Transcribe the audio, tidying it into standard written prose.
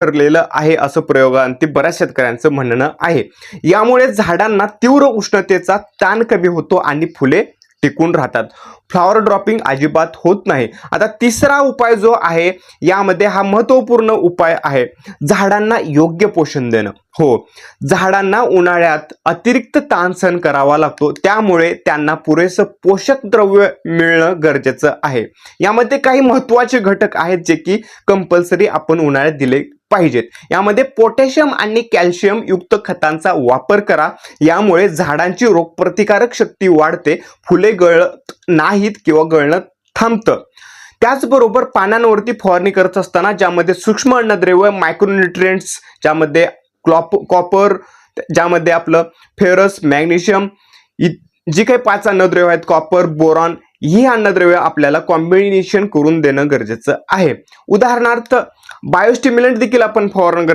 ठरलेलं आहे असं प्रयोगांती बऱ्याच शेतकऱ्यांचं म्हणणं आहे. यामुळे झाडांना तीव्र उष्णतेचा ताण कमी होतो आणि फुले टिकून राहतात. फ्लॉवर ड्रॉपिंग अजिबात होत नाही. आता तिसरा उपाय जो आहे यामध्ये हा महत्त्वपूर्ण उपाय आहे, झाडांना योग्य पोषण देणं. हो, झाडांना उन्हाळ्यात अतिरिक्त ताण सहन करावा लागतो, त्यामुळे त्यांना पुरेसं पोषक द्रव्य मिळणं गरजेचं आहे. यामध्ये काही महत्त्वाचे घटक आहेत जे की कंपल्सरी आपण उन्हाळ्यात दिले पाहिजेत. यामध्ये पोटॅशियम आणि कॅल्शियम युक्त खतांचा वापर करा. यामुळे झाडांची रोगप्रतिकारक शक्ती वाढते, फुले गळत नाहीत किंवा गळणं थांबतं. त्याचबरोबर पानांवरती फवारणी करत असताना ज्यामध्ये सूक्ष्म अन्नद्रव्य, मायक्रोन्यूट्रिएंट्स, ज्यामध्ये कॉपर, ज्यामध्ये आपलं फेरस, मॅग्नेशियम, जी काही 5 अन्नद्रव्य आहेत, कॉपर, बोरॉन, ही अन्नद्रव्य आपल्याला कॉम्बिनेशन करून देणं गरजेचं आहे. उदाहरणार्थ बायोस्टिम्युलंट देखील आपण फवारणं